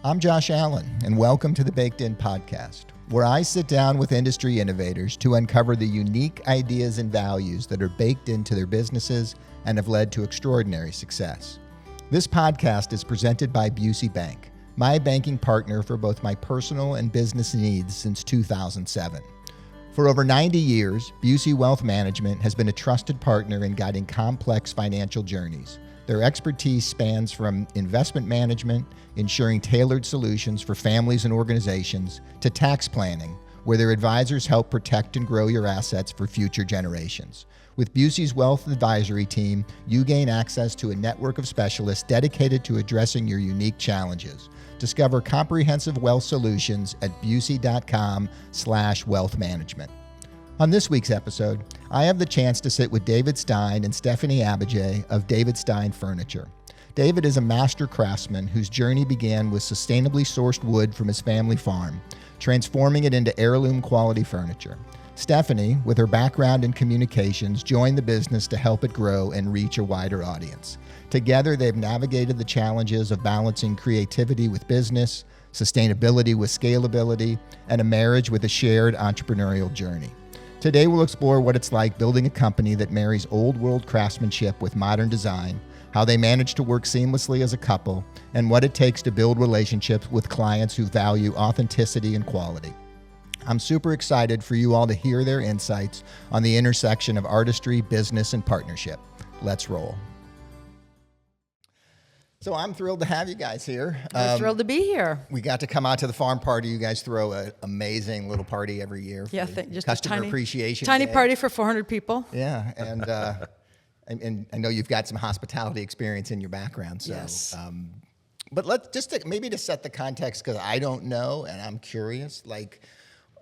I'm Josh Allen, and welcome to the Baked In Podcast, where I sit down with industry innovators to uncover the unique ideas and values that are baked into their businesses and have led to extraordinary success. This podcast is presented by Busey Bank, my banking partner for both my personal and business needs since 2007. For over 90 years, Busey Wealth Management has been a trusted partner in guiding complex financial journeys. Their expertise spans from investment management, ensuring tailored solutions for families and organizations, to tax planning, where their advisors help protect and grow your assets for future generations. With Busey's Wealth Advisory Team, you gain access to a network of specialists dedicated to addressing your unique challenges. Discover comprehensive wealth solutions at busey.com/wealth management. On this week's episode, I have the chance to sit with David Stine and Stephanie Abbajay of David Stine Furniture. David is a master craftsman whose journey began with sustainably sourced wood from his family farm, transforming it into heirloom-quality furniture. Stephanie, with her background in communications, joined the business to help it grow and reach a wider audience. Together, they've navigated the challenges of balancing creativity with business, sustainability with scalability, and a marriage with a shared entrepreneurial journey. Today, we'll explore what it's like building a company that marries old-world craftsmanship with modern design, how they manage to work seamlessly as a couple, and what it takes to build relationships with clients who value authenticity and quality. I'm super excited for you all to hear their insights on the intersection of artistry, business, and partnership. Let's roll. So I'm thrilled to have you guys here. We're thrilled to be here. We got to come out to the farm party. You guys throw an amazing little party every year. Yeah, just customer a tiny, appreciation tiny day. party for 400 people. Yeah, and I know you've got some hospitality experience in your background. So, Yes. But let's just maybe to set the context, because I don't know and I'm curious. Like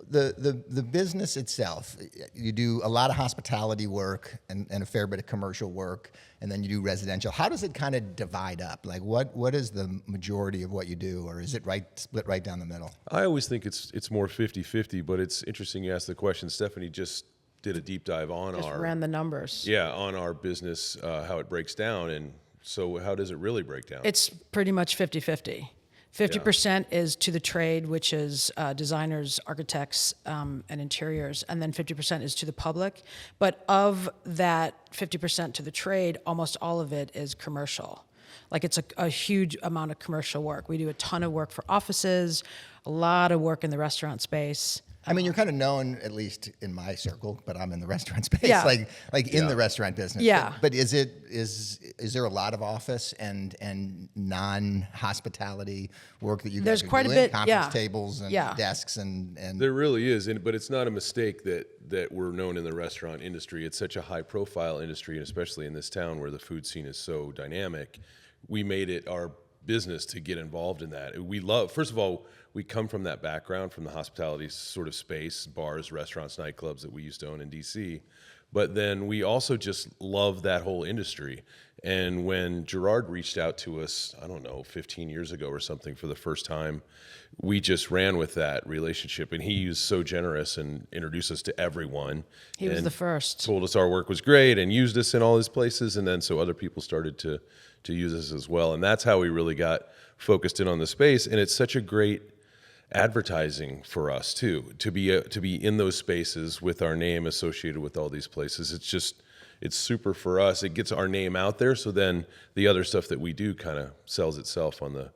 the business itself, you do a lot of hospitality work and a fair bit of commercial work, and then you do residential. How does it kind of divide up? Like what is the majority of what you do, or is it split right down the middle? I always think it's more 50-50, but it's interesting you asked the question. Stephanie just did a deep dive on Just ran the numbers. on our business, how it breaks down. And so how does it really break down? It's pretty much 50-50. 50% is to the trade, which is designers, architects, and interiors, and then 50% is to the public. But of that 50% to the trade, almost all of it is commercial. Like it's a huge amount of commercial work. We do a ton of work for offices, a lot of work in the restaurant space. I mean, you're kind of known, at least in my circle, but I'm in the restaurant space, Yeah. like in the restaurant business. Yeah. But is there a lot of office and non-hospitality work that you There's guys are quite a doing? bit, Conference yeah. tables and Yeah. desks and There really is, but it's not a mistake that we're known in the restaurant industry. It's such a high-profile industry, and especially in this town where the food scene is so dynamic. We made it our business to get involved in that. First of all, we come from that background, from the hospitality sort of space, bars, restaurants, nightclubs that we used to own in DC. But then we also just love that whole industry. And when Gerard reached out to us, I don't know, 15 years ago or something for the first time, we just ran with that relationship. And he was so generous and introduced us to everyone. He was the first. Told us our work was great and used us in all his places. And then so other people started to use us as well. And that's how we really got focused in on the space. And it's such a great advertising for us too, to be in those spaces with our name associated with all these places. It's super for us. It gets our name out there, so then the other stuff that we do kind of sells itself on the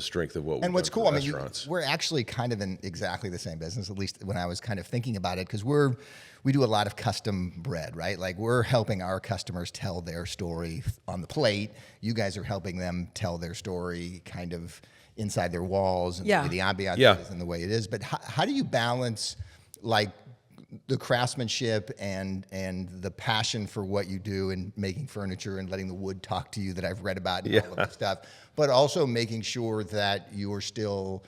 strength of what we do. And what's cool, I mean, restaurants. we're actually kind of in exactly the same business, at least when I was kind of thinking about it, because we do a lot of custom bread, right? Like we're helping our customers tell their story on the plate. You guys are helping them tell their story kind of inside their walls and the way the ambiance is and the way it is. But how do you balance like the craftsmanship and the passion for what you do and making furniture and letting the wood talk to you that I've read about and all of this stuff, but also making sure that you're still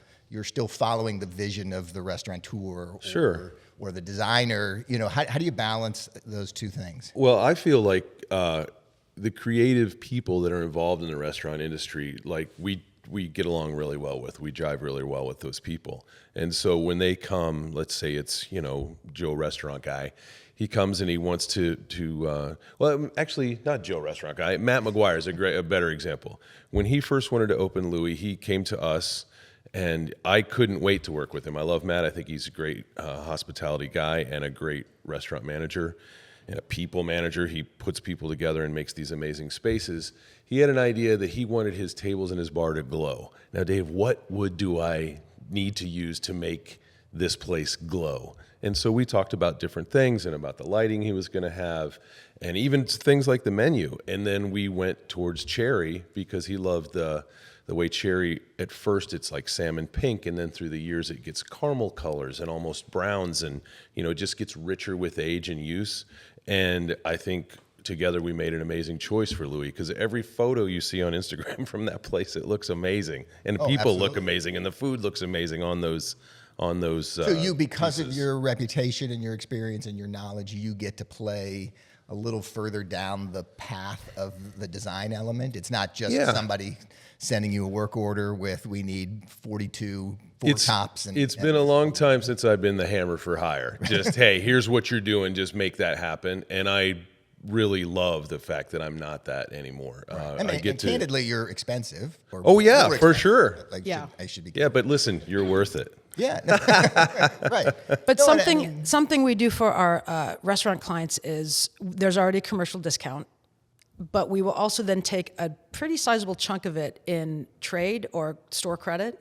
following the vision of the restaurateur or the designer? You know, how do you balance those two things? Well, I feel like the creative people that are involved in the restaurant industry, like we get along really well with. We jive really well with those people. And so when they come, let's say it's, Joe Restaurant Guy, he comes and he wants to well, actually not Joe Restaurant Guy, Matt McGuire is a better example. When he first wanted to open Louis, he came to us And I couldn't wait to work with him. I love Matt. I think he's a great hospitality guy and a great restaurant manager and a people manager. He puts people together and makes these amazing spaces. He had an idea that he wanted his tables and his bar to glow. Now, Dave, what wood do I need to use to make this place glow? And so we talked about different things and about the lighting he was going to have and even things like the menu. And then we went towards cherry because he loved the way cherry, at first it's like salmon pink, and then through the years it gets caramel colors and almost browns, and it just gets richer with age and use. And I think together we made an amazing choice for Louis, because every photo you see on Instagram from that place, it looks amazing, and the people look amazing, and the food looks amazing on those. So you, because pieces. of your reputation and your experience and your knowledge, you get to play a little further down the path of the design element. It's not just somebody sending you a work order with, we need 42 tops. It's been a long time since I've been the hammer for hire. Just, hey, here's what you're doing, just make that happen. And I really love the fact that I'm not that anymore. Right. And candidly, you're expensive. For sure. I should be. Yeah, but listen, you're worth it. Yeah, right. But something we do for our restaurant clients is there's already a commercial discount, but we will also then take a pretty sizable chunk of it in trade or store credit.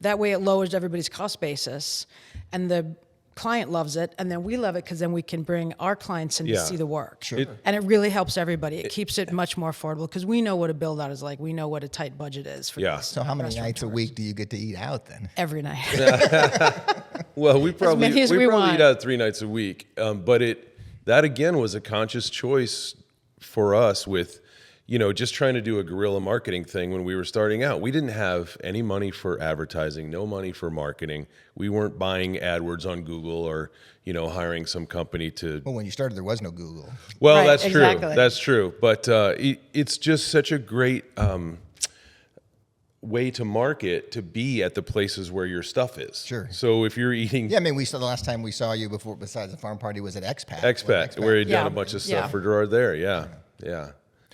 That way it lowers everybody's cost basis, and the client loves it, and then we love it because then we can bring our clients in to see the work. Sure. And it really helps everybody. It keeps it much more affordable because we know what a build out is like. We know what a tight budget is for these So how many nights a week do you get to eat out then? every night. Well, we probably want. eat out 3 nights a week, but that again was a conscious choice for us with, just trying to do a guerrilla marketing thing when we were starting out. We didn't have any money for advertising, no money for marketing. We weren't buying AdWords on Google or, hiring some company to. Well, when you started, there was no Google. Well, Right, that's exactly. true. That's true. But it's just such a great way to market, to be at the places where your stuff is. Sure. So if you're eating. Yeah, we saw the last time we saw you before, besides the farm party, was at Expat. Where you'd done a bunch of stuff for Gerard there. Yeah.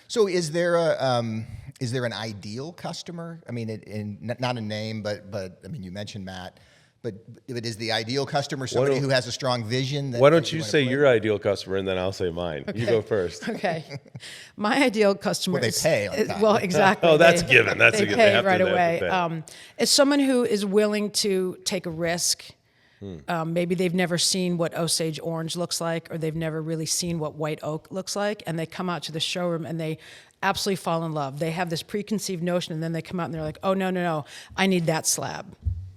So is there an ideal customer? I mean, not a name, but you mentioned Matt, but is the ideal customer somebody who has a strong vision? Why don't you say your ideal customer and then I'll say mine? Okay. You go first. Okay. My ideal customer they pay on time. Well, exactly. Oh, that's given. That's they a given. pay They have right to away. Is someone who is willing to take a risk. Maybe they've never seen what Osage orange looks like, or they've never really seen what white oak looks like, and they come out to the showroom and they absolutely fall in love. They have this preconceived notion, and then they come out and they're like, oh, no, I need that slab.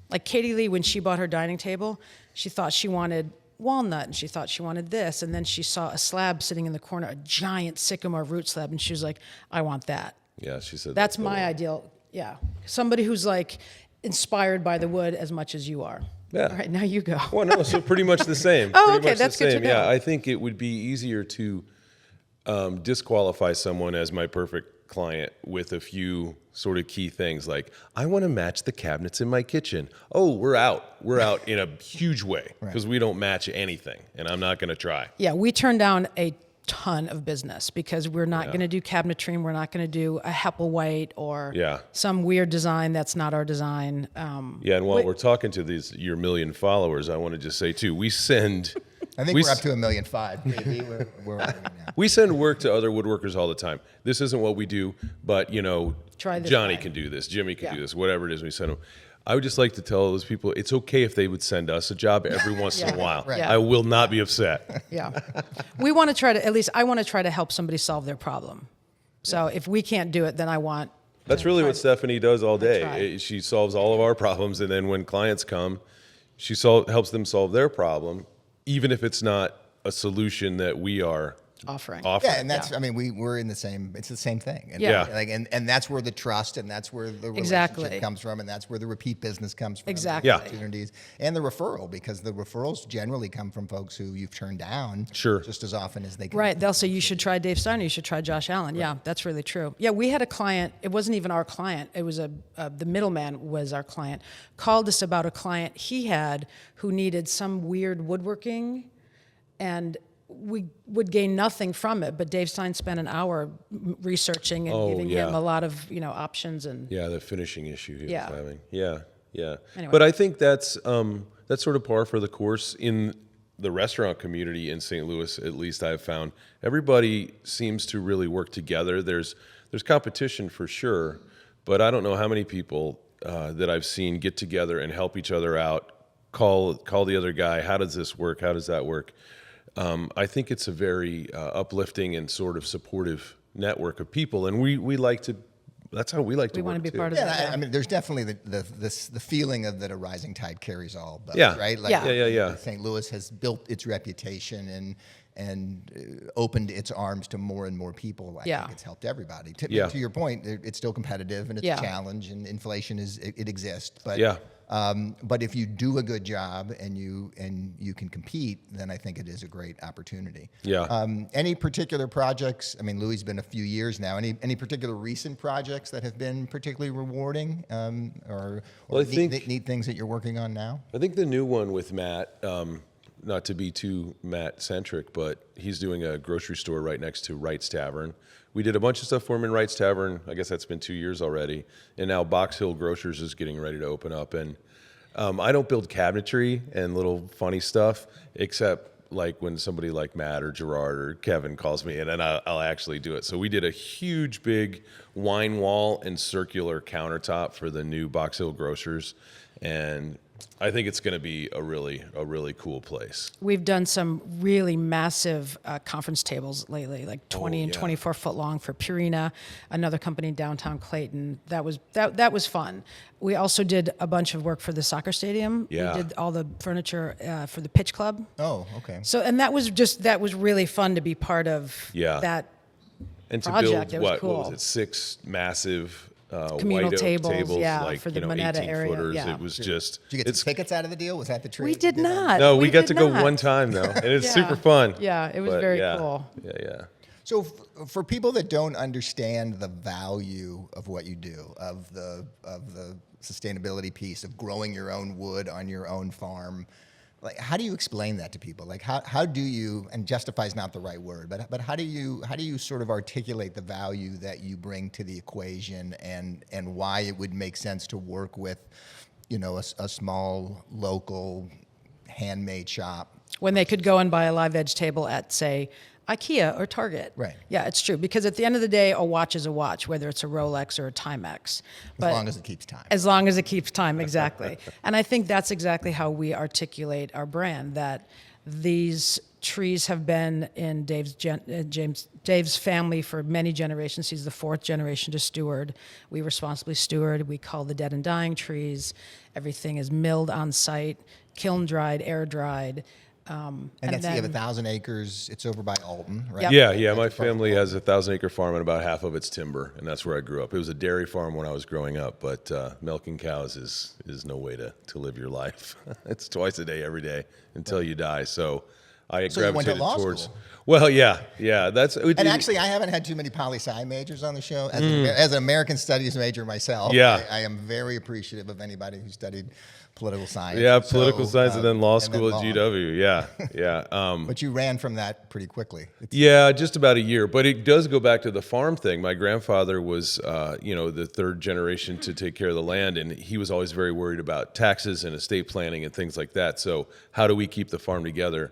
Like Katie Lee, when she bought her dining table, she thought she wanted walnut, and she thought she wanted this, and then she saw a slab sitting in the corner, a giant sycamore root slab, and she was like, I want that. Yeah, she said that's my ideal. Yeah, somebody who's like inspired by the wood as much as you are. Yeah. All right, now you go. Well, no, so pretty much the same. Oh, okay, that's good to know. Yeah, I think it would be easier to disqualify someone as my perfect client with a few sort of key things, like, I want to match the cabinets in my kitchen. Oh, we're out in a huge way because we don't match anything, and I'm not going to try. Yeah, we turn down a ton of business because we're not going to do cabinetry, and we're not going to do a Heppel-White or some weird design that's not our design. And while we're talking to your million followers, I want to just say too, we send. I think we're up to 1.5 million. We're now. We send work to other woodworkers all the time. This isn't what we do, but Johnny can do this, Jimmy can do this, whatever it is we send them. I would just like to tell those people it's okay if they would send us a job every once in a while. Right. I will not be upset. Yeah. We want to try to, at least I want to try to help somebody solve their problem. So if we can't do it, then I want. That's really what Stephanie does all day. She solves all of our problems, and then when clients come, she helps them solve their problem, even if it's not a solution that we are offering. Yeah, and that's, we're in the same, it's the same thing. And, and that's where the trust, and that's where the relationship comes from, and that's where the repeat business comes from. Exactly. The opportunities, and the referral, because the referrals generally come from folks who you've turned down just as often as they come. Right, they'll say, you should try Dave Stine, you should try Josh Allen. Right. Yeah, that's really true. Yeah, we had a client, it wasn't even our client, it was the middleman was our client, called us about a client he had who needed some weird woodworking, and we would gain nothing from it, but Dave Stine spent an hour researching and giving him a lot of options and the finishing issue he was having. Yeah, Yeah. Anyway. But I think that's sort of par for the course in the restaurant community in St. Louis. At least I've found everybody seems to really work together. There's competition for sure, but I don't know how many people that I've seen get together and help each other out. Call the other guy. How does this work? How does that work? I think it's a very uplifting and sort of supportive network of people, and we like to. That's how we like to work. We want to be too. part of that. I mean, there's definitely the feeling of that a rising tide carries all boats, Yeah. right? Like, Yeah. St. Louis has built its reputation and opened its arms to more and more people. I think it's helped everybody. To your point, it's still competitive and it's a challenge, and inflation it exists. But if you do a good job and you can compete, then I think it is a great opportunity. Yeah. Any particular projects? I mean, Louis' been a few years now. Any particular recent projects that have been particularly rewarding, or neat things that you're working on now? I think the new one with Matt, not to be too Matt-centric, but he's doing a grocery store right next to Wright's Tavern. We did a bunch of stuff for him in Wright's Tavern. I guess that's been 2 years already. And now Box Hill Grocers is getting ready to open up. And I don't build cabinetry and little funny stuff, except like when somebody like Matt or Gerard or Kevin calls me in, and I'll actually do it. So we did a huge, big wine wall and circular countertop for the new Box Hill Grocers. And I think it's going to be a really cool place. We've done some really massive conference tables lately, like 20 and 24 foot long for Purina, another company in downtown Clayton. That was fun. We also did a bunch of work for the soccer stadium. Yeah. We did all the furniture for the pitch club. Oh, okay. So, and that was really fun to be part of that and to project. build, It was cool. what was it, 6 massive communal white oak tables, like, for the Moneta 18 area. footers. Yeah. It was just. Did you get some tickets out of the deal? Was that the treat? We did not. No, we got did to go not. one time though, and it's super fun. Yeah, it was very cool. Yeah. So for people that don't understand the value of what you do, of the sustainability piece, of growing your own wood on your own farm, like how do you explain that to people? Like how do you, and justify is not the right word, but how do you sort of articulate the value that you bring to the equation, and why it would make sense to work with, a small local handmade shop when they could go and buy a live edge table at, say, IKEA or Target. Right. Yeah, it's true. Because at the end of the day, a watch is a watch, whether it's a Rolex or a Timex. As long as it keeps time. As long as it keeps time, exactly. And I think that's exactly how we articulate our brand, that these trees have been in Dave's family for many generations. He's the 4th generation to steward. We responsibly steward. We call the dead and dying trees. Everything is milled on site, kiln dried, air dried. And you have 1,000 acres. It's over by Alton, right? Yep. Yeah. My family has a 1,000-acre farm, and about half of it's timber, and that's where I grew up. It was a dairy farm when I was growing up, but milking cows is no way to live your life. It's twice a day, every day until you die. So I So you went to gravitated law towards. school. Well, yeah. That's. And actually, I haven't had too many poli-sci majors on the show. As an American Studies major myself, I am very appreciative of anybody who studied political science. Yeah, political science, and then law school at GW. Yeah. But you ran from that pretty quickly. Yeah, just about a year. But it does go back to the farm thing. My grandfather was, the 3rd generation to take care of the land, and he was always very worried about taxes and estate planning and things like that. So how do we keep the farm together?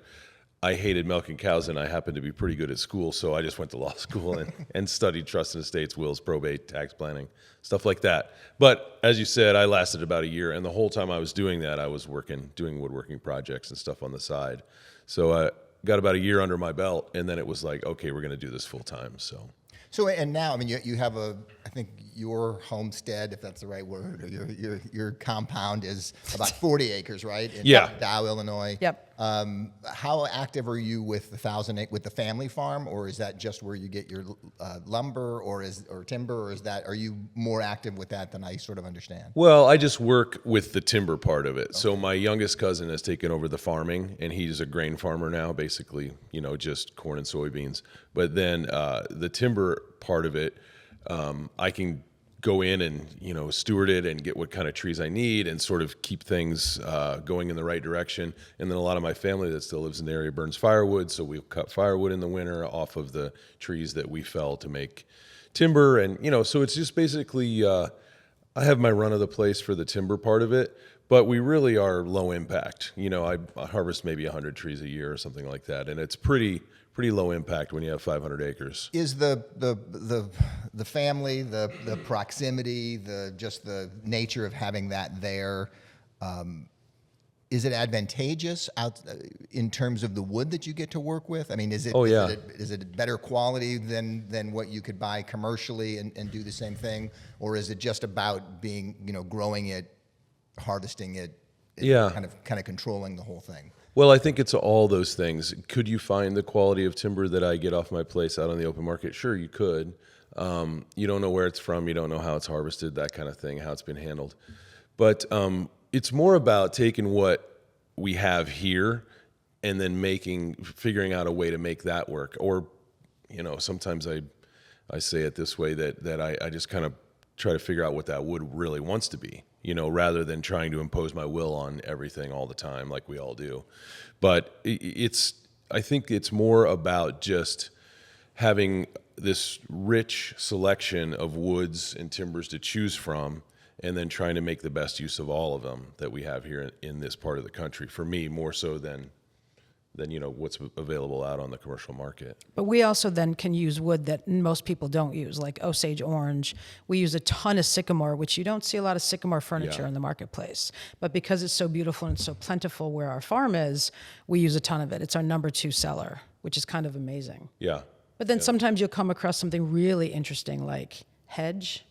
I hated milking cows, and I happened to be pretty good at school, so I just went to law school and studied trust and estates, wills, probate, tax planning, stuff like that. But as you said, I lasted about a year, and the whole time I was doing that, I was doing woodworking projects and stuff on the side. So I got about a year under my belt, and then it was like, okay, we're going to do this full time. So and now, I mean, you have I think your homestead, if that's the right word, or your compound is about 40 acres, right? In Dow, Illinois. Yep. How active are you with with the family farm, or is that just where you get your lumber or timber, or are you more active with that than I sort of understand? Well, I just work with the timber part of it. Okay. So my youngest cousin has taken over the farming, and he's a grain farmer now, basically, just corn and soybeans. But then the timber part of it, I can go in and steward it and get what kind of trees I need and sort of keep things going in the right direction. And then a lot of my family that still lives in the area burns firewood, so we'll cut firewood in the winter off of the trees that we fell to make timber. And so it's just basically I have my run of the place for the timber part of it, but we really are low impact. You know, I harvest maybe 100 trees a year or something like that, and it's pretty low impact when you have 500 acres. Is the family, the proximity, just the nature of having that there, is it advantageous in terms of the wood that you get to work with? I mean, is it is it better quality than what you could buy commercially and do the same thing, or is it just about being, growing it, harvesting it, kind of controlling the whole thing? Well, I think it's all those things. Could you find the quality of timber that I get off my place out on the open market? Sure, you could. You don't know where it's from. You don't know how it's harvested, that kind of thing, how it's been handled. But it's more about taking what we have here and then figuring out a way to make that work. Or, sometimes I say it this way, that I just kind of try to figure out what that wood really wants to be, rather than trying to impose my will on everything all the time like we all do. But I think it's more about just having this rich selection of woods and timbers to choose from, and then trying to make the best use of all of them that we have here in this part of the country. For me, more so than what's available out on the commercial market. But we also then can use wood that most people don't use, like Osage orange. We use a ton of sycamore, which you don't see a lot of sycamore furniture in the marketplace. But because it's so beautiful and so plentiful where our farm is, we use a ton of it. It's our number 2 seller, which is kind of amazing. Yeah. But then sometimes you'll come across something really interesting, like hedge.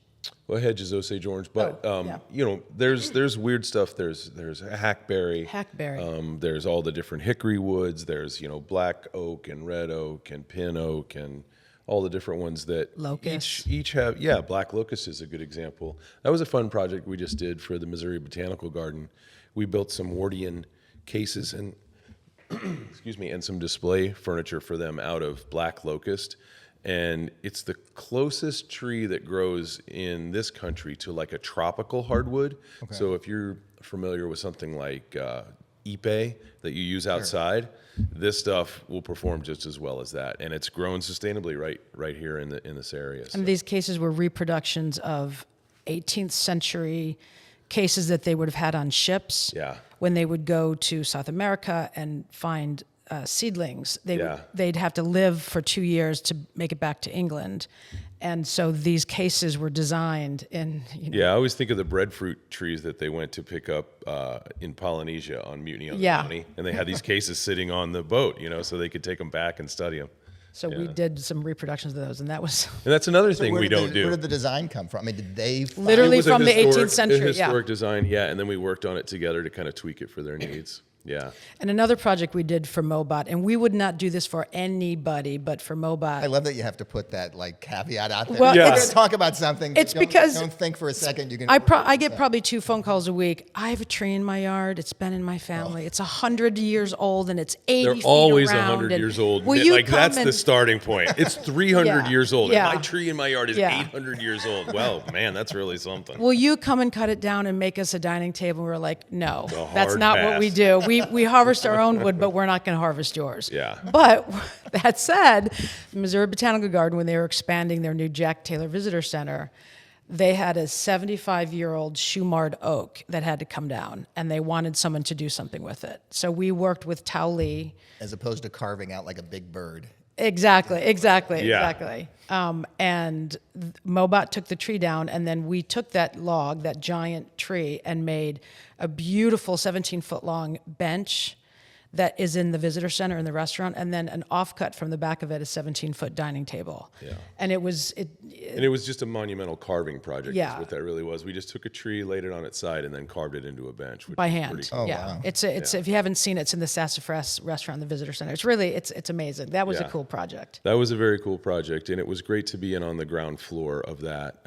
Well, hedge is Osage orange, but there's weird stuff. There's hackberry. There's all the different hickory woods. There's black oak and red oak and pin oak and all the different ones that locust. each have. Yeah, black locust is a good example. That was a fun project we just did for the Missouri Botanical Garden. We built some Wardian cases and and some display furniture for them out of black locust. And it's the closest tree that grows in this country to like a tropical hardwood. Okay. So if you're familiar with something like ipe that you use outside, this stuff will perform just as well as that. And it's grown sustainably right here in this area. And these cases were reproductions of 18th century cases that they would have had on ships when they would go to South America and find seedlings. They'd have to live for 2 years to make it back to England. And so these cases were designed in... Yeah, I always think of the breadfruit trees that they went to pick up in Polynesia on Mutiny on the Bounty. And they had these cases sitting on the boat, so they could take them back and study them. So we did some reproductions of those, and that was... And that's another thing we don't do. Where did the design come from? I mean, did they... Literally from the 18th century, a historic design, and then we worked on it together to kind of tweak it for their needs. Yeah. And another project we did for Mobot, and we would not do this for anybody, but for Mobot. I love that you have to put that caveat out there. Well, you're going to talk about something. It's because don't think for a second. I get probably 2 phone calls a week. I have a tree in my yard. It's been in my family. It's 100 years old and it's 80 They're feet always around. 100 years old. That's the starting point. It's 300 years old. Yeah. And my tree in my yard is 800 years old. Well, man, that's really something. Will you come and cut it down and make us a dining table? And we're like, no, that's not what we do. We harvest our own wood, but we're not going to harvest yours. Yeah. But that said, the Missouri Botanical Garden, when they were expanding their new Jack Taylor Visitor Center, they had a 75-year-old Shumard oak that had to come down, and they wanted someone to do something with it. So we worked with Tao Li. As opposed to carving out like a big bird. Exactly. And Mobot took the tree down, and then we took that log, that giant tree, and made a beautiful 17-foot long bench that is in the visitor center in the restaurant, and then an offcut from the back of it, a 17-foot dining table. Yeah. And it was just a monumental carving project. Yeah. Is what that really was. We just took a tree, laid it on its side, and then carved it into a bench. By hand. Pretty cool. Oh, wow. It's if you haven't seen it, it's in the Sassafras restaurant in the visitor center. It's really, it's amazing. That was a cool project. That was a very cool project, and it was great to be in on the ground floor of that,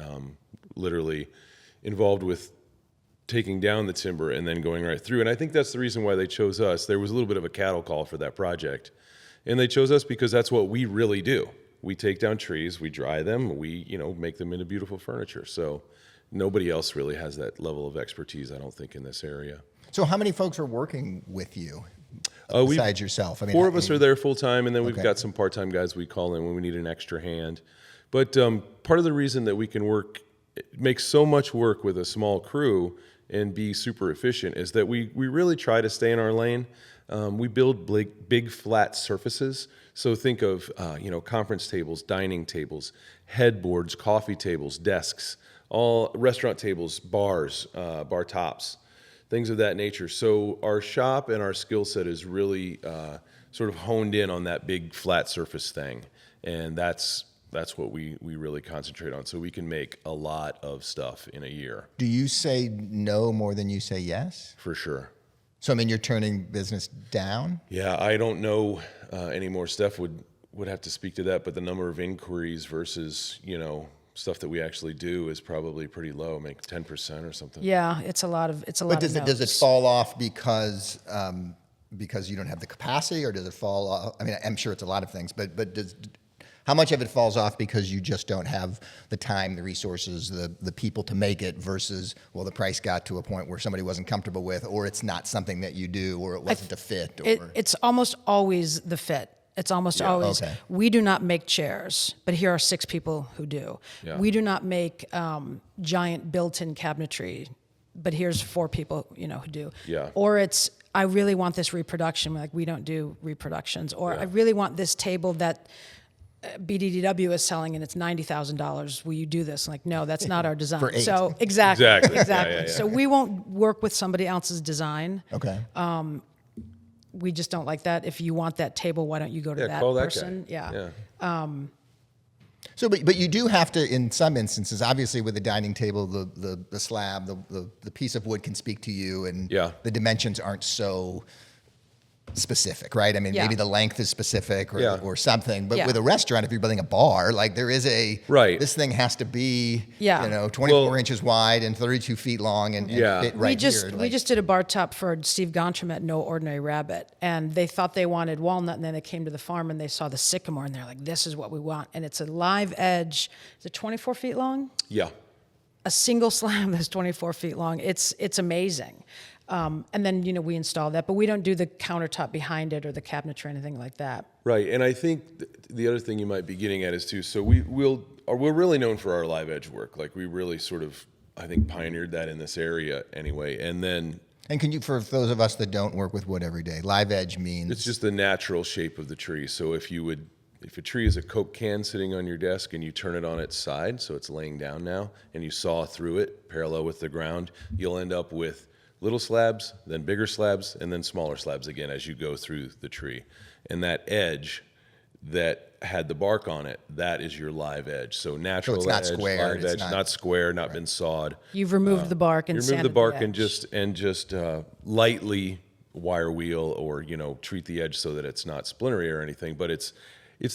literally involved with taking down the timber and then going right through. And I think that's the reason why they chose us. There was a little bit of a cattle call for that project. And they chose us because that's what we really do. We take down trees, we dry them, we, make them into beautiful furniture. So nobody else really has that level of expertise, I don't think, in this area. So how many folks are working with you besides yourself? I mean, 4 of us are there full time, and then we've got some part-time guys we call in when we need an extra hand. But part of the reason that we can work make so much work with a small crew and be super efficient is that we really try to stay in our lane. We build big flat surfaces. So think of conference tables, dining tables, headboards, coffee tables, desks, all restaurant tables, bars, bar tops, things of that nature. So our shop and our skill set is really sort of honed in on that big flat surface thing, and that's what we really concentrate on. So we can make a lot of stuff in a year. Do you say no more than you say yes? For sure. So, I mean, you're turning business down? Yeah, I don't know anymore. Steph would have to speak to that, but the number of inquiries versus, stuff that we actually do is probably pretty low, make 10% or something. Yeah, it's a lot of But does it fall off because you don't have the capacity, or does it fall off? I mean, I'm sure it's a lot of things, but how much of it falls off because you just don't have the time, the resources, the people to make it versus, well, the price got to a point where somebody wasn't comfortable with, or it's not something that you do, or it wasn't a fit? It's almost always the fit. It's almost always, okay. We do not make chairs, but here are 6 people who do. Yeah. We do not make giant built-in cabinetry, but here's 4 people, who do. Yeah. Or it's, I really want this reproduction. Like, we don't do reproductions. Or I really want this table that BDDW is selling and it's $90,000. Will you do this? Like, no, that's not our design. For 8. So exactly. Yeah. So we won't work with somebody else's design. Okay. We just don't like that. If you want that table, why don't you go to that call that person? guy. Yeah. So, but you do have to, in some instances, obviously with the dining table, the slab, the piece of wood can speak to you, and the dimensions aren't so specific, right? I mean, maybe the length is specific or something, but with a restaurant, if you're building a bar, like there is this thing has to be, 24 inches wide and 32 feet long and fit right here. We just did a bar top for Steve Gontram at No Ordinary Rabbit, and they thought they wanted walnut, and then they came to the farm and they saw the sycamore, and they're like, this is what we want. And it's a live edge. Is it 24 feet long? Yeah. A single slab that's 24 feet long. It's amazing. And then, we install that, but we don't do the countertop behind it or the cabinetry or anything like that. Right, and I think the other thing you might be getting at is too, so we're really known for our live edge work. Like, we really sort of, I think, pioneered that in this area anyway. And then... And can you, for those of us that don't work with wood every day, live edge means... It's just the natural shape of the tree. So if a tree is a Coke can sitting on your desk and you turn it on its side, so it's laying down now, and you saw through it parallel with the ground, you'll end up with little slabs, then bigger slabs, and then smaller slabs again as you go through the tree. And that edge that had the bark on it, that is your live edge. So natural it's not edge, squared, live edge, not square, not been sawed. You've removed the bark and sanded the bark the edge. and just lightly wire wheel or treat the edge so that it's not splintery or anything. But it's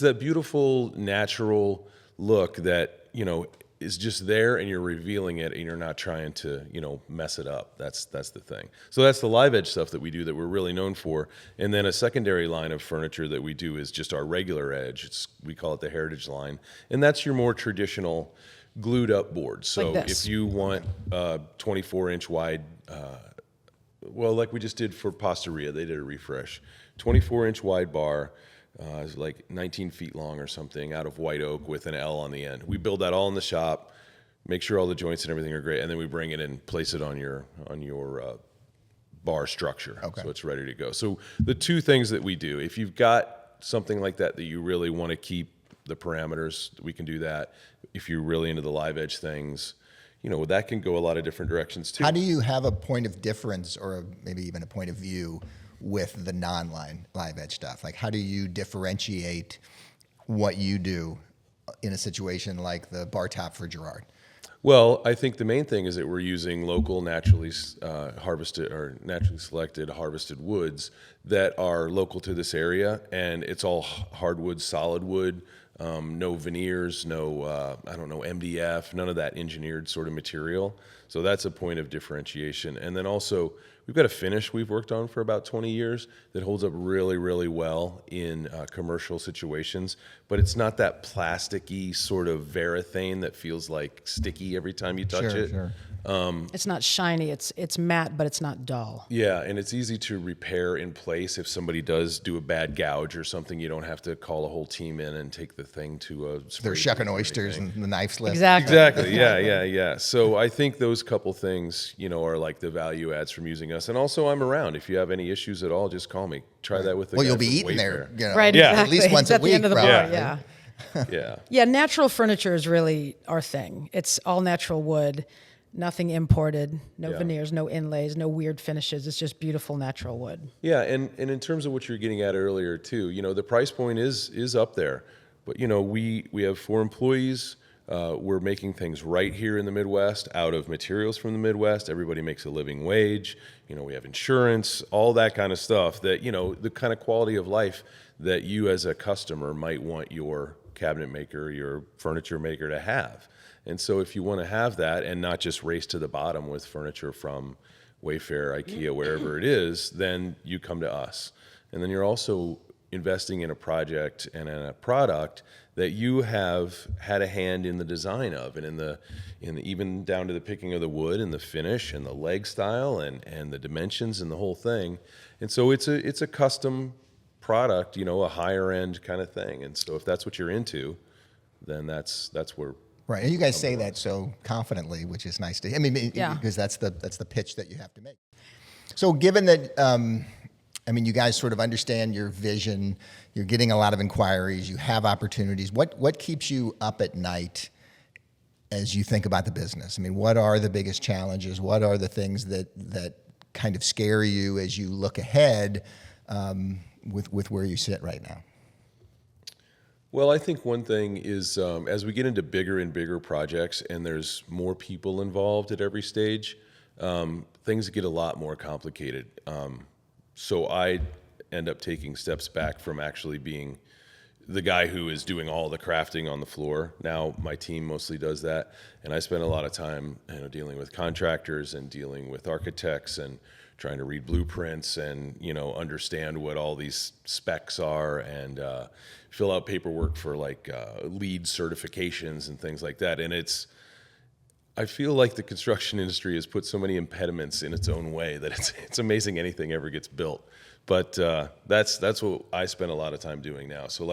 that beautiful natural look that is just there, and you're revealing it, and you're not trying to, mess it up. That's the thing. So that's the live edge stuff that we do that we're really known for. And then a secondary line of furniture that we do is just our regular edge. We call it the heritage line, and that's your more traditional glued up boards. So like this. if you want 24-inch wide, like we just did for Pastaria, they did a refresh, 24-inch wide bar. It's like 19 feet long or something, out of white oak with an L on the end. We build that all in the shop, make sure all the joints and everything are great, and then we bring it and place it on your bar structure, so it's ready to go. So the 2 things that we do, if you've got something like that you really want to keep the parameters, we can do that. If you're really into the live edge things, that can go a lot of different directions too. How do you have a point of difference, or maybe even a point of view, with the live edge stuff? Like, how do you differentiate what you do in a situation like the bar top for Gerard? Well, I think the main thing is that we're using local, naturally harvested or naturally selected harvested woods that are local to this area, and it's all hardwood, solid wood, no veneers, no MDF, none of that engineered sort of material. So that's a point of differentiation. And then also, we've got a finish we've worked on for about 20 years that holds up really, really well in commercial situations, but it's not that plasticky sort of varathane that feels like sticky every time you touch it. Sure. It's not shiny. It's matte, but it's not dull. Yeah, and it's easy to repair in place. If somebody does do a bad gouge or something, you don't have to call a whole team in and take the thing to a spray They're shucking booth or oysters anything. and the knife slip. Exactly. Yeah. So I think those couple things, are like the value adds from using us. And also, I'm around. If you have any issues at all, just call me. Try that with the Well, guy you'll be from eating Wayfair. there, Right, Yeah. exactly. at least once It's a at week. the end of the bar, probably. yeah. Yeah. Yeah, natural furniture is really our thing. It's all natural wood, nothing imported, no Yeah. veneers, no inlays, no weird finishes. It's just beautiful natural wood. Yeah, and in terms of what you're getting at earlier too, the price point is up there. But we have 4 employees. We're making things right here in the Midwest out of materials from the Midwest. Everybody makes a living wage. We have insurance, all that kind of stuff that, the kind of quality of life that you as a customer might want your cabinet maker, your furniture maker to have. And so if you want to have that and not just race to the bottom with furniture from Wayfair, IKEA, wherever it is, then you come to us. And then you're also investing in a project and in a product that you have had a hand in the design of, and in the even down to the picking of the wood and the finish and the leg style and the dimensions and the whole thing. And so it's a custom product, a higher end kind of thing. And so if that's what you're into, then that's where. Right, and you guys say that so confidently, which is nice to. I mean, Yeah. because that's the pitch that you have to make. So, given that, you guys sort of understand your vision, you're getting a lot of inquiries, you have opportunities. What keeps you up at night as you think about the business? I mean, what are the biggest challenges? What are the things that kind of scare you as you look ahead with where you sit right now? Well, I think one thing is as we get into bigger and bigger projects and there's more people involved at every stage, things get a lot more complicated. So I end up taking steps back from actually being the guy who is doing all the crafting on the floor. Now my team mostly does that, and I spend a lot of time dealing with contractors and dealing with architects and trying to read blueprints and understand what all these specs are and fill out paperwork for LEED certifications and things like that. And I feel like the construction industry has put so many impediments in its own way that it's amazing anything ever gets built. But that's what I spend a lot of time doing now. So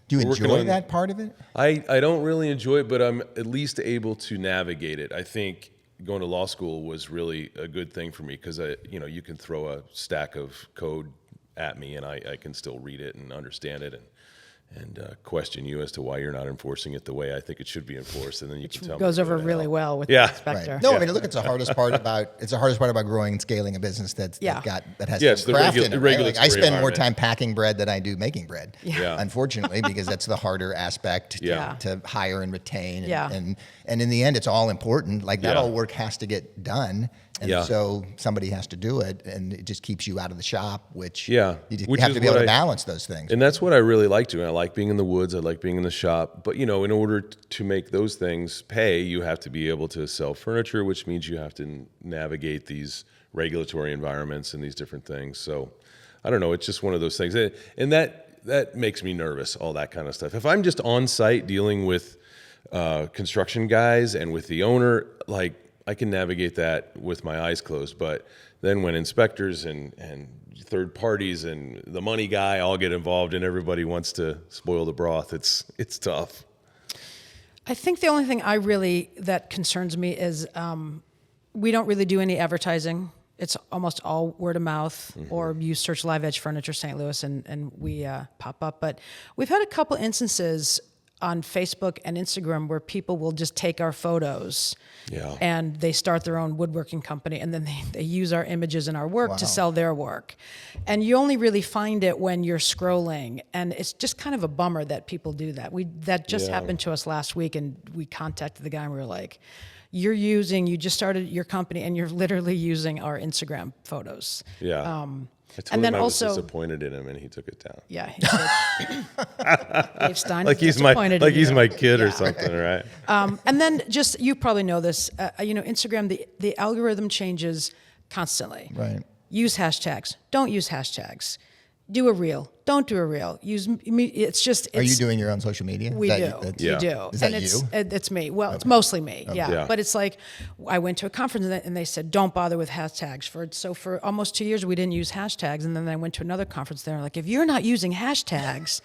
do you enjoy that part of it? I don't really enjoy it, but I'm at least able to navigate it. I think going to law school was really a good thing for me because you can throw a stack of code at me and I can still read it and understand it and question you as to why you're not enforcing it the way I think it should be enforced, and then you can tell me. Goes over really well with the inspector. Right. No, I mean, look, it's the hardest part about growing and scaling a business that has some craft in it. Right? I spend more time packing bread than I do making bread. Yeah. Unfortunately, because that's the harder aspect to hire and retain. And in the end, it's all important. That all work has to get done. And so somebody has to do it, and it just keeps you out of the shop, which you have to be able to balance those things. And that's what I really like doing. I like being in the woods. I like being in the shop. But, in order to make those things pay, you have to be able to sell furniture, which means you have to navigate these regulatory environments and these different things. So, I don't know. It's just one of those things. And that makes me nervous, all that kind of stuff. If I'm just on site dealing with construction guys and with the owner, I can navigate that with my eyes closed. But then when inspectors and third parties and the money guy all get involved and everybody wants to spoil the broth, it's tough. I think the only thing that concerns me is we don't really do any advertising. It's almost all word of mouth, or you search Live Edge Furniture St. Louis and we pop up. But we've had a couple instances on Facebook and Instagram where people will just take our photos and they start their own woodworking company, and then they use our images and our work to sell their work. And you only really find it when you're scrolling, and it's just kind of a bummer that people do that. That just happened to us last week, and we contacted the guy and we were like, you just started your company and you're literally using our Instagram photos. Yeah. I told and then him I was also disappointed in him, and he took it down. Yeah, he did. Dave Stine he's my kid or something, right? And then just, you probably know this, Instagram, the algorithm changes constantly. Right. Use hashtags. Don't use hashtags. Do a reel. Don't do a reel. Use me. It's just. Are you doing your own social media? We do. Yeah. We do. Is and that it's, you? It's me. Well, it's mostly me. Yeah. Yeah. But it's like, I went to a conference and they said, don't bother with hashtags. So for almost 2 years, we didn't use hashtags. And then I went to another conference there. Like, if you're not using hashtags,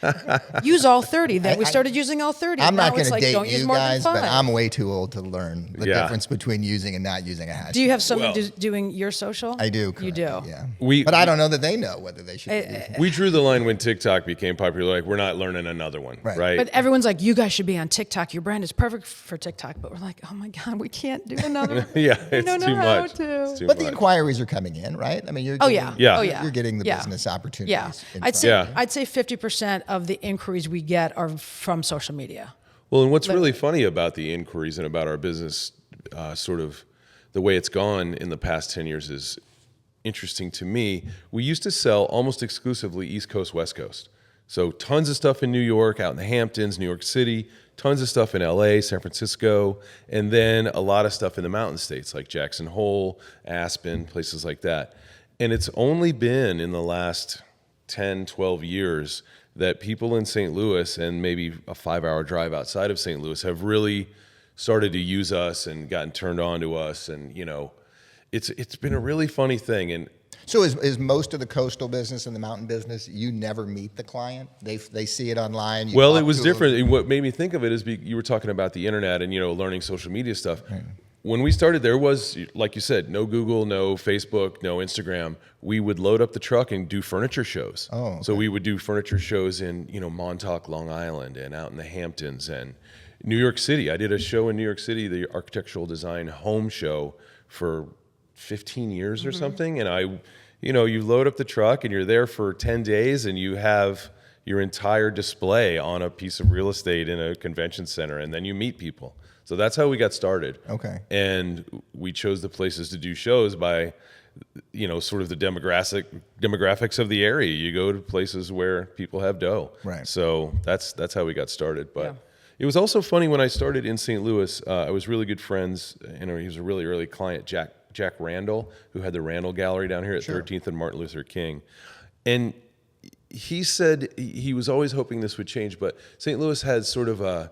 use all 30. Then we started using all 30. I'm Now not going it's to like, date don't use you more guys, than but 5. I'm way too old to learn the Yeah. difference between using and not using a hashtag. Do you have someone Well- doing your social? I do. You currently, do. Yeah. But I don't know that they know whether they should. be using We drew the line when TikTok became popular. Like, we're not learning another one, Right. right? But everyone's like, you guys should be on TikTok. Your brand is perfect for TikTok. But we're like, oh my God, we can't do another. Yeah, we it's don't know too how much. to. It's too But the much. inquiries are coming in, right? I mean, you're Oh getting, yeah. Yeah. Oh yeah. you're getting the Yeah. business opportunities. Yeah. in I'd front say of you. Yeah. I'd say 50% of the inquiries we get are from social media. Well, and what's really funny about the inquiries and about our business, sort of the way it's gone in the past 10 years is interesting to me. We used to sell almost exclusively East Coast, West Coast. So tons of stuff in New York, out in the Hamptons, New York City, tons of stuff in LA, San Francisco, and then a lot of stuff in the mountain states like Jackson Hole, Aspen, places like that. And it's only been in the last 10, 12 years that people in St. Louis and maybe a 5-hour drive outside of St. Louis have really started to use us and gotten turned on to us. And, you know, it's been a really funny thing. And So is most of the coastal business and the mountain business, you never meet the client? They see it online? You well, talk it was to them? different. What made me think of it is you were talking about the internet and, you know, learning social media stuff. Right. When we started, there was, like you said, no Google, no Facebook, no Instagram. We would load up the truck and do furniture shows. Oh, okay. So we would do furniture shows in, you know, Montauk, Long Island, and out in the Hamptons and New York City. I did a show in New York City, the architectural design home show, for 15 years or something. And you know, you load up the truck and you're there for 10 days and you have your entire display on a piece of real estate in a convention center, and then you meet people. So that's how we got started. Okay. And we chose the places to do shows by, you know, sort of the demographics of the area. You go to places where people have dough. Right. So that's how we got started. But Yeah. it was also funny when I started in St. Louis. I was really good friends, and he was a really early client, Jack Randall, who had the Randall Gallery down here at 13th and Martin Luther King. And he said he was always hoping this would change, but St. Louis had sort of a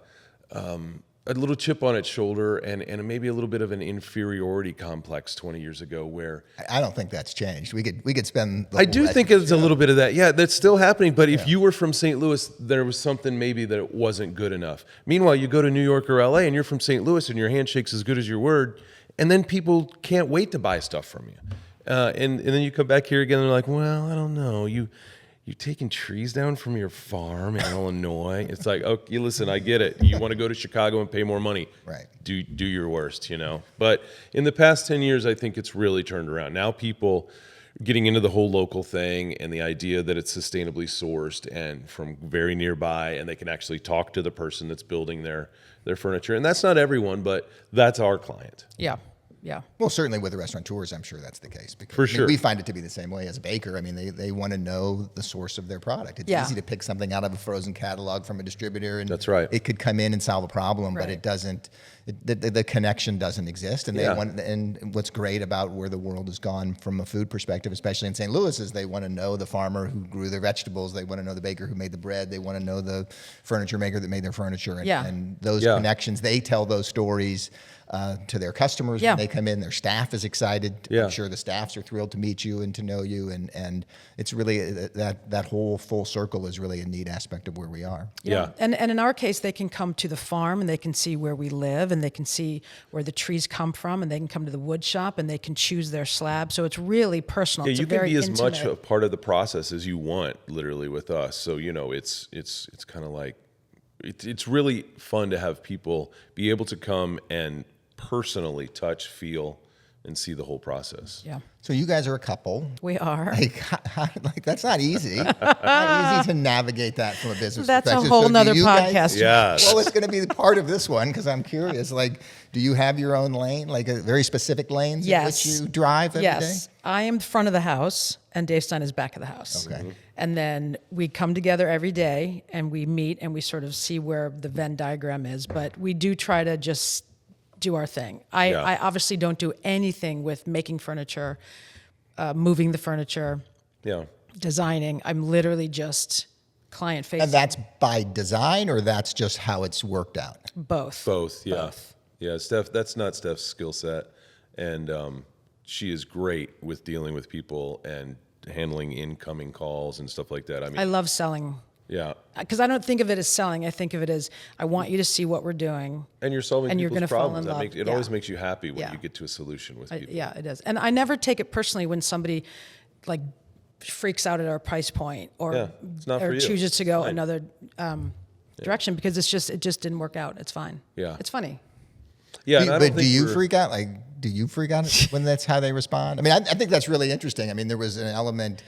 little chip on its shoulder and maybe a little bit of an inferiority complex 20 years ago where I don't think that's changed. We could spend. I do think it's a little bit of that. Yeah, that's still happening. But if you were from St. Louis, there was something maybe that it wasn't good enough. Meanwhile, you go to New York or LA and you're from St. Louis and your handshake's as good as your word, and then people can't wait to buy stuff from you. And then you come back here again and they're like, well, I don't know. You're taking trees down from your farm in Illinois. It's like, okay, listen, I get it. You want to go to Chicago and pay more money. Right. Do your worst, you know. But in the past 10 years, I think it's really turned around. Now people are getting into the whole local thing and the idea that it's sustainably sourced and from very nearby, and they can actually talk to the person that's building their furniture. And that's not everyone, but that's our client. Yeah. Yeah. Well, certainly with the restaurateurs, I'm sure that's the case. Because, For sure. we find it to be the same way as a baker. I mean, they want to know the source of their product. It's Yeah. easy to pick something out of a frozen catalog from a distributor, and That's right. it could come in and solve a problem, but Right. it doesn't. The connection doesn't exist. And they Yeah. want. And what's great about where the world has gone from a food perspective, especially in St. Louis, is they want to know the farmer who grew their vegetables. They want to know the baker who made the bread. They want to know the furniture maker that made their furniture. And, Yeah. and those Yeah. connections, they tell those stories to their customers Yeah. when they come in. Their staff is excited. Yeah. I'm sure the staffs are thrilled to meet you and to know you. And it's really that whole full circle is really a neat aspect of where we are. Yeah. And in our case, they can come to the farm and they can see where we live and they can see where the trees come from and they can come to the wood shop and they can choose their slab. So it's really personal. Yeah, it's you a can very be as intimate. much a part of the process as you want, literally, with us. So, you know, it's kind of like, it's really fun to have people be able to come and personally touch, feel, and see the whole process. Yeah, So you guys are a couple. we are. Like that's not easy. Not easy to navigate that from a business That's a perspective. whole So do nother you guys- podcast. Yes. Well, it's going to be part of this one because I'm curious. Like, do you have your own lane, like a very specific lanes Yes. in which you drive every day? Yes, I am the front of the house, and Dave Stine is back of the house. Okay. Mhm. And then we come together every day, and we meet, and we sort of see where the Venn diagram is. But we do try to just do our thing. I obviously don't do anything with making furniture, moving the furniture, Yeah. designing. I'm literally just client facing. And that's by design, or that's just how it's worked out? Both. Both, yeah. Both. Yeah, Steph, that's not Steph's skill set. And she is great with dealing with people and handling incoming calls and stuff like that. I mean, I love selling. yeah. Because I don't think of it as selling. I think of it as, I want you to see what we're doing. And you're solving And you're people's gonna fall problems. in love. It Yeah. always makes you happy when Yeah. you get to a solution with people. Yeah, it is. And I never take it personally when somebody like freaks out at our price point or, Yeah, it's not for you. chooses to It's go fine. another direction because it just didn't work out. It's fine. Yeah. It's funny. Yeah, and I don't But do think you we're- freak out? Like, do you freak out when that's how they respond? I mean, I think that's really interesting. I mean, there was an element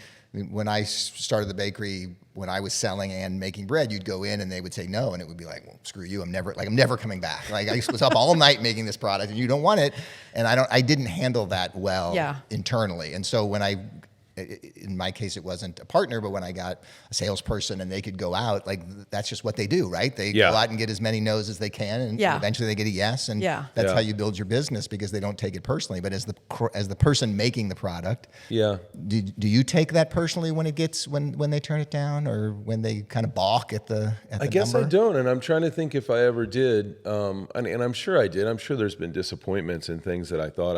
when I started the bakery, when I was selling and making bread, you'd go in and they would say no, and it would be like, well, screw you, I'm never coming back. Like, I was up all night making this product, and you don't want it, and I didn't handle that well internally, and so when in my case, it wasn't a partner, but when I got a salesperson and they could go out, like that's just what they do, right? They go out and get as many no's as they can, and eventually they get a yes, and that's how you build your business because they don't take it personally. But as the person making the product, do you take that personally when it gets when they turn it down or when they kind of balk at the I guess number? I don't, and I'm trying to think if I ever did, and I'm sure I did. I'm sure there's been disappointments and things that I thought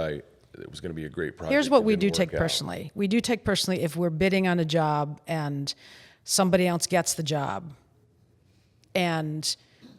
it was going to be a great project. Here's what that we didn't do work take out. personally. We do take personally if we're bidding on a job and somebody else gets the job and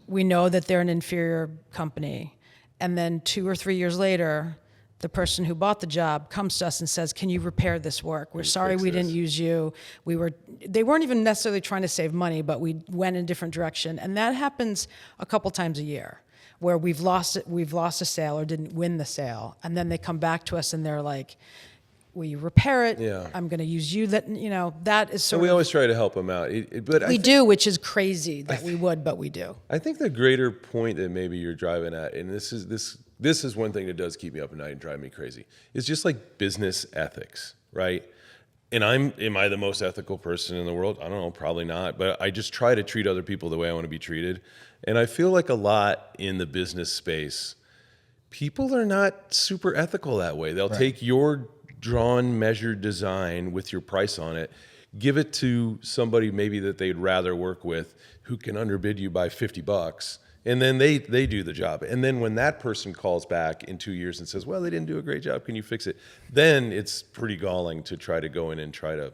we know that they're an inferior company. And then 2 or 3 years later, the person who bought the job comes to us and says, can you repair this work? We're sorry we didn't use you. They weren't even necessarily trying to save money, but we went in a different direction. And that happens a couple times a year, where we've lost a sale or didn't win the sale, and then they come back to us and they're like, will you repair it? Yeah. I'm going to use you. That is So sort we of, always try to help them out. we do, which is crazy that we would, but we do. I think the greater point that maybe you're driving at, and this is one thing that does keep me up at night and drive me crazy, is just like business ethics, right? And am I the most ethical person in the world? I don't know, probably not. But I just try to treat other people the way I want to be treated. And I feel like a lot in the business space, people are not super ethical that way. They'll take your drawn, measured design with your price on it, give it to somebody maybe that they'd rather work with who can underbid you by $50, and then they do the job. And then when that person calls back in 2 years and says, well, they didn't do a great job, can you fix it? Then it's pretty galling to try to go in and try to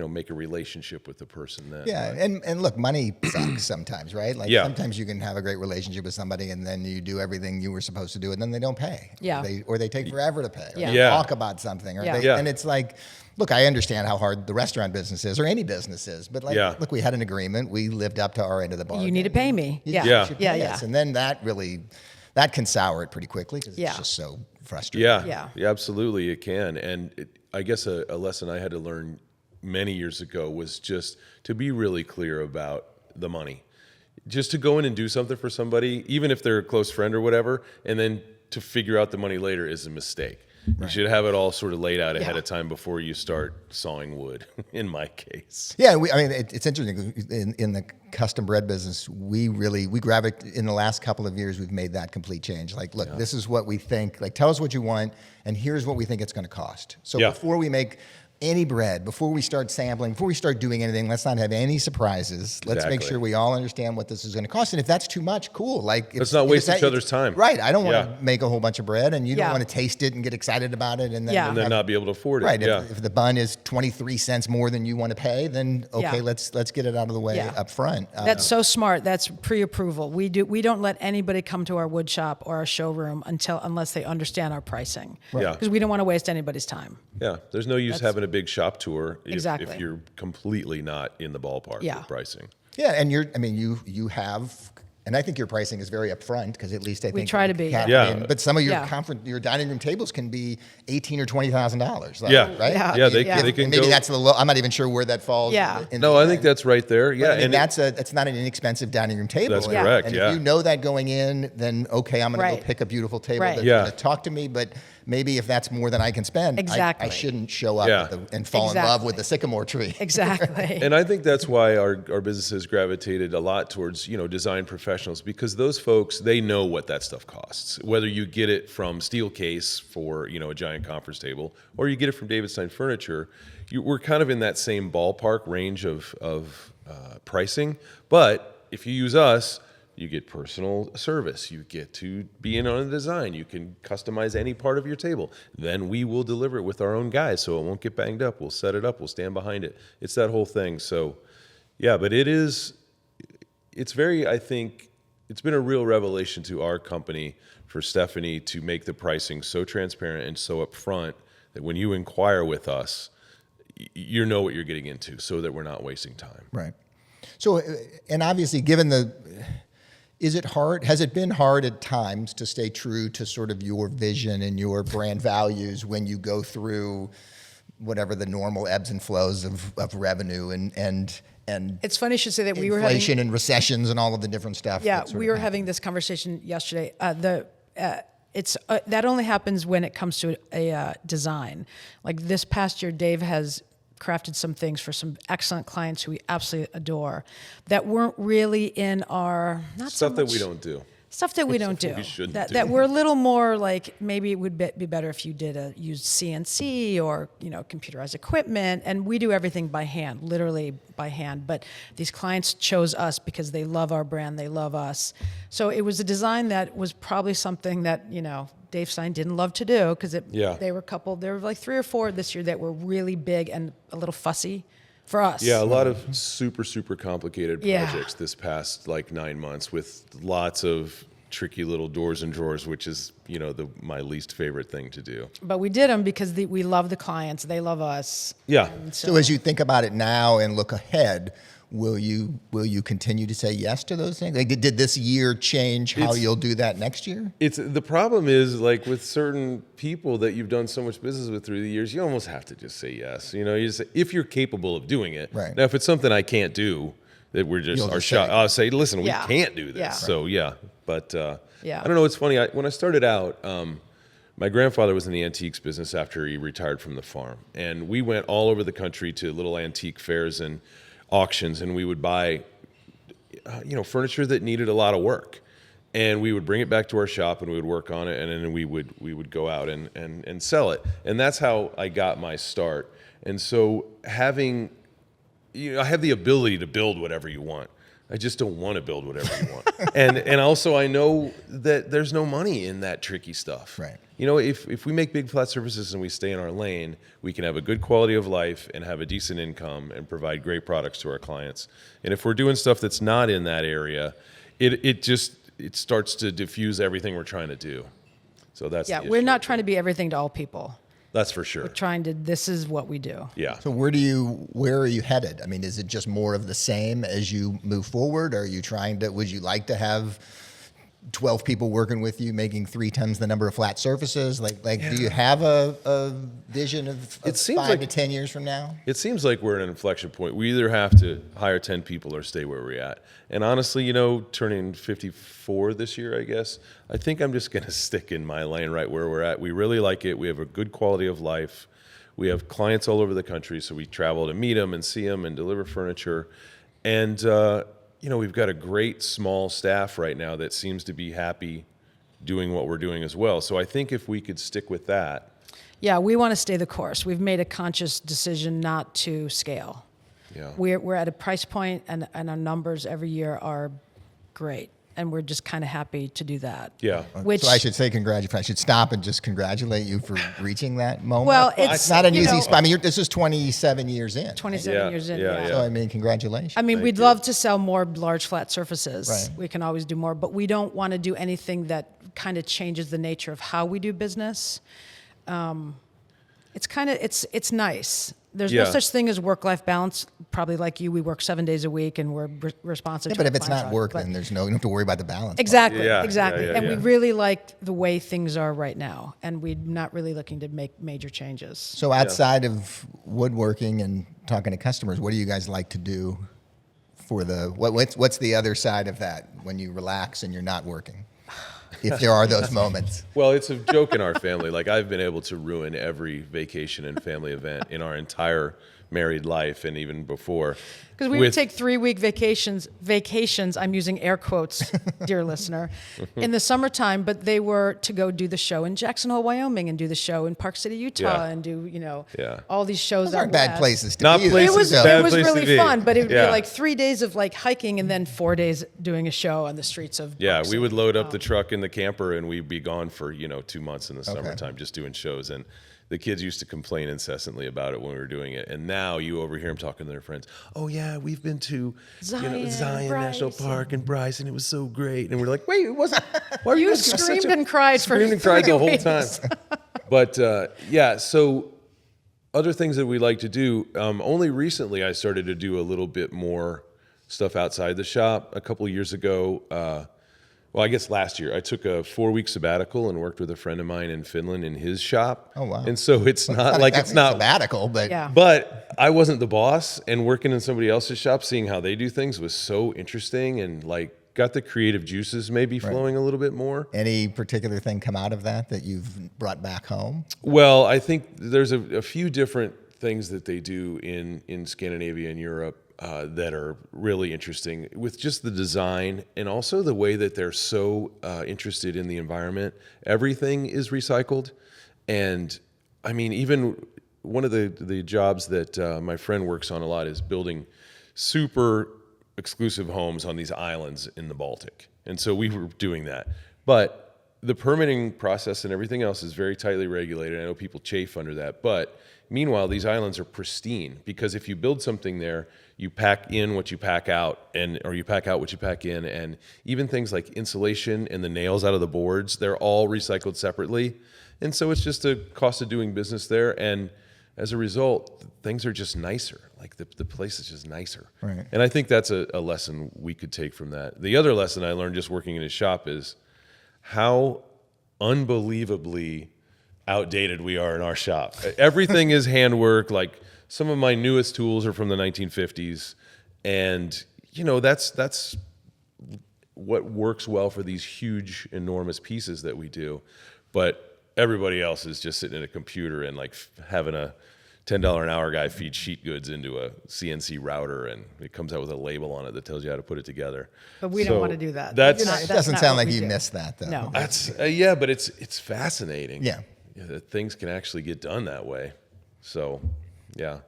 make a relationship with the person then. Yeah, right? and look, money sucks sometimes, right? Like Yeah. sometimes you can have a great relationship with somebody and then you do everything you were supposed to do and then they don't pay. Yeah. Or they take forever to pay. Or Yeah. they Yeah. talk about something. Or Yeah. they, Yeah. And it's like, look, I understand how hard the restaurant business is or any business is, but like, Yeah. look, we had an agreement. We lived up to our end of the bargain. You need to pay me. You Yeah. Yeah. should Yeah. pay Yeah. us. And then that can sour it pretty quickly because Yeah. it's just so frustrating. Yeah, absolutely, it can. And I guess a lesson I had to learn many years ago was just to be really clear about the money. Just to go in and do something for somebody, even if they're a close friend or whatever, and then to figure out the money later is a mistake. You should have it all sort of laid out ahead of time before you start sawing wood, in my case. Yeah, it's interesting. In the custom bread business, we gravitate, in the last couple of years, we've made that complete change. Like, look, this is what we think. Like, tell us what you want, and here's what we think it's going to cost. So before we make any bread, before we start sampling, before we start doing anything, let's not have any surprises. Let's make Exactly. sure we all understand what this is going to cost. And if that's too much, cool. Like, Let's not waste each other's time. Right. I don't want Yeah. to make a whole bunch of bread, and you don't Yeah. want to taste it and get excited about it, and then Yeah. And then not be able to afford it. Right. Yeah. If the bun is 23 cents more than you want to pay, then okay, Yeah. let's get it out of the way Yeah. up front. That's so smart. That's pre-approval. We don't let anybody come to our wood shop or our showroom unless they understand our pricing. Yeah. Because we don't want to waste anybody's time. Yeah, there's no use having a big shop tour Exactly. if you're completely not in the ballpark Yeah. with pricing. Yeah, and you have, and I think your pricing is very upfront because at least I think try to be, Yeah. But some of your Yeah. your dining room tables can be $18,000 or $20,000. Yeah. right. Yeah. They Yeah. can And maybe go. that's the low. I'm not even sure where that falls. Yeah. in No, the I think end. that's right there. Yeah, But I mean, and that's not an inexpensive dining room table. That's And- correct, And yeah. if you know that going in, then okay, I'm going to Right. go pick a beautiful table Right. that's Yeah. going to talk to me. But maybe if that's more than I can spend, Exactly. I shouldn't show up Yeah. and fall in love Exactly. with the sycamore tree. Exactly. And I think that's why our businesses gravitated a lot towards, design professionals, because those folks, they know what that stuff costs. Whether you get it from Steelcase for, a giant conference table, or you get it from David Stine Furniture, we're kind of in that same ballpark range of pricing. But if you use us, you get personal service. You get to be in on the design. You can customize any part of your table. Then we will deliver it with our own guys, so it won't get banged up. We'll set it up. We'll stand behind it. It's that whole thing. So, yeah, but it's very, I think, it's been a real revelation to our company for Stephanie to make the pricing so transparent and so upfront that when you inquire with us, you know what you're getting into, so that we're not wasting time. Right. So, and obviously, is it hard? Has it been hard at times to stay true to sort of your vision and your brand values when you go through whatever the normal ebbs and flows of revenue and It's funny you should say that. We were inflation and recessions and all of the different stuff? Yeah, we were having this conversation yesterday. That only happens when it comes to a design. Like this past year, Dave has crafted some things for some excellent clients who we absolutely adore that weren't really in our Stuff that we don't do. Stuff that we don't do. We shouldn't that, do. that we're a little more like, maybe it would be better if you did use CNC or, computerized equipment. And we do everything by hand, literally by hand. But these clients chose us because they love our brand. They love us. So it was a design that was probably something that, Dave Stine didn't love to do because they were coupled. There were like 3 or 4 this year that were really big and a little fussy for us. Yeah, a lot of super, super complicated projects this past 9 months with lots of tricky little doors and drawers, which is, my least favorite thing to do. But we did them because we love the clients. They love us. Yeah. So as you think about it now and look ahead, will you continue to say yes to those things? Like, did this year change how you'll do that next year? The problem is with certain people that you've done so much business with through the years, you almost have to just say yes. You just, if you're capable of doing it. Right. Now, if it's something I can't do, that we're just our shot, I'll say, listen, we can't do this. Yeah. So but I Yeah. don't know. It's funny. When I started out, my grandfather was in the antiques business after he retired from the farm, and we went all over the country to little antique fairs and auctions, and we would buy, furniture that needed a lot of work, and we would bring it back to our shop and we would work on it, and then we would go out and sell it, and that's how I got my start. And so I have the ability to build whatever you want. I just don't want to build whatever you want. and also I know that there's no money in that tricky stuff. Right. If we make big flat surfaces and we stay in our lane, we can have a good quality of life and have a decent income and provide great products to our clients. And if we're doing stuff that's not in that area, it starts to diffuse everything we're trying to do. So that's the we're issue. not trying to be everything to all people. That's for sure. We're trying to. This is what we do. Yeah. So where are you headed? I mean, is it just more of the same as you move forward? Or are you would you like to have 12 people working with you making 3 times the number of flat surfaces? Do you have a vision of 5 to 10 years from now? It seems like we're at an inflection point. We either have to hire 10 people or stay where we're at. And honestly, turning 54 this year, I guess, I think I'm just going to stick in my lane right where we're at. We really like it. We have a good quality of life. We have clients all over the country, so we travel to meet them and see them and deliver furniture. And, we've got a great small staff right now that seems to be happy doing what we're doing as well. So I think if we could stick with that. Yeah, we want to stay the course. We've made a conscious decision not to scale. Yeah. We're at a price point, and our numbers every year are great, and we're just kind of happy to do that. Yeah. So I should say congratulations. I should stop and just congratulate you for reaching that moment. Well, it's not an easy spot. I mean, this is 27 years in. 27 years in. Yeah. So, I mean, congratulations. I mean, we'd love to sell more large flat surfaces. Right. We can always do more, but we don't want to do anything that kind of changes the nature of how we do business. It's nice. There's no such thing as work-life balance. Probably like you, we work 7 days a week and we're responsive to but our if it's clients. not work, then you don't have to worry about the balance. Exactly, Yeah, exactly. yeah, And we yeah. really like the way things are right now, and we're not really looking to make major changes. So outside of woodworking and talking to customers, what do you guys like to do for what's the other side of that when you relax and you're not working? if there are those moments. Well, it's a joke in our family. Like, I've been able to ruin every vacation and family event in our entire married life and even before. Because we would take 3-week vacations, I'm using air quotes, dear listener, in the summertime, but they were to go do the show in Jackson Hole, Wyoming, and do the show in Park City, Utah, and do, all these shows Those aren't bad places to Not be. places It was place to really be. fun, but it would Yeah. be like 3 days of like hiking and then 4 days doing a show on the streets of Yeah, Park we City. would load up the truck in the camper and we'd be gone for, 2 months in the summertime just doing shows. And the kids used to complain incessantly about it when we were doing it. And now you overhear them talking to their friends. Oh, yeah, we've been to Zion National Park and Bryce, and it was so great. And we're like, wait, it wasn't. Why were you guys screamed and cried for screamed and cried 3 the whole weeks. time. But, so other things that we like to do, only recently I started to do a little bit more stuff outside the shop. A couple of years ago, I guess last year, I took a 4-week sabbatical and worked with a friend of mine in Finland in his shop. Oh, wow. And so it's not like it's not sabbatical, but Yeah. But I wasn't the boss, and working in somebody else's shop, seeing how they do things was so interesting, and like got the creative juices maybe flowing a little bit more. any particular thing come out of that you've brought back home? Well, I think there's a few different things that they do in Scandinavia and Europe that are really interesting with just the design and also the way that they're so interested in the environment. Everything is recycled. And I mean, even one of the jobs that my friend works on a lot is building super exclusive homes on these islands in the Baltic. And so we were doing that. But the permitting process and everything else is very tightly regulated. I know people chafe under that. But meanwhile, these islands are pristine because if you build something there, you pack in what you pack out, or you pack out what you pack in. And even things like insulation and the nails out of the boards, they're all recycled separately. And so it's just a cost of doing business there. And as a result, things are just nicer. Like the place is just nicer. Right. And I think that's a lesson we could take from that. The other lesson I learned just working in his shop is how unbelievably outdated we are in our shop. Everything is handwork. Like some of my newest tools are from the 1950s. And, that's what works well for these huge, enormous pieces that we do. But everybody else is just sitting at a computer and like having a $10 an hour guy feed sheet goods into a CNC router, and it comes out with a label on it that tells you how to put it together. But we don't want to do that. It That's doesn't not sound what like we you do. missed that, though. No. That's but it's fascinating. Yeah. That things can actually get done that way. So, yeah.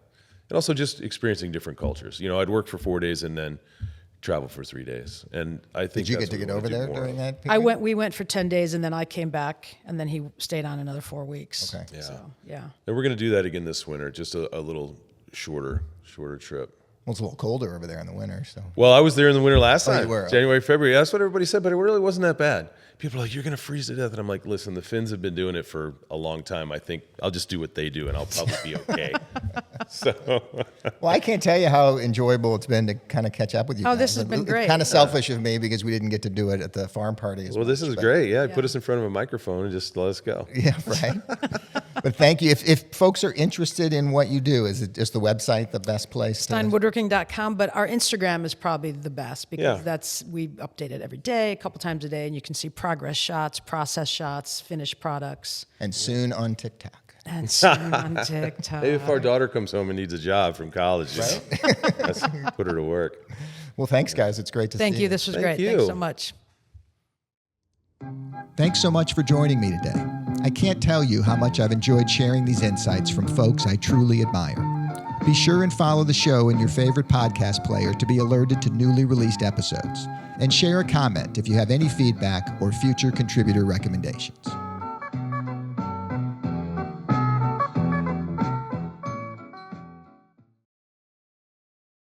And also just experiencing different cultures. I'd work for 4 days and then travel for 3 days. And I think Did you that's get to what get we over wanna do there more during of. that period? We went for 10 days and then I came back and then he stayed on another 4 weeks. Okay. Yeah. So, yeah. And we're going to do that again this winter, just a little shorter trip. Well, it's a little colder over there in the winter, so. Well, I was there in the winter last Oh, you time, were. January, February. That's what everybody said, but it really wasn't that bad. People are like, you're going to freeze to death. And I'm like, listen, the Finns have been doing it for a long time. I think I'll just do what they do and I'll probably be okay. So, Well, I can't tell you how enjoyable it's been to kind of catch up with you. Oh, guys. this has been great. Kind of selfish of me because we didn't get to do it at the farm party as well, this is but- great. Yeah, put us in front of a microphone and just let us go. Yeah, right. But thank you. If folks are interested in what you do, is the website the best place? StineWoodworking.com, but our Instagram is probably the best because Yeah. we update it every day, a couple times a day, and you can see progress shots, process shots, finished products, And soon on TikTok. and soon on TikTok. Maybe if our daughter comes home and needs a job from college, let's put her to work. Well, thanks, guys. It's great to see you. Thank you. This was Thank great. you. Thanks so much. Thanks so much for joining me today. I can't tell you how much I've enjoyed sharing these insights from folks I truly admire. Be sure and follow the show in your favorite podcast player to be alerted to newly released episodes. And share a comment if you have any feedback or future contributor recommendations.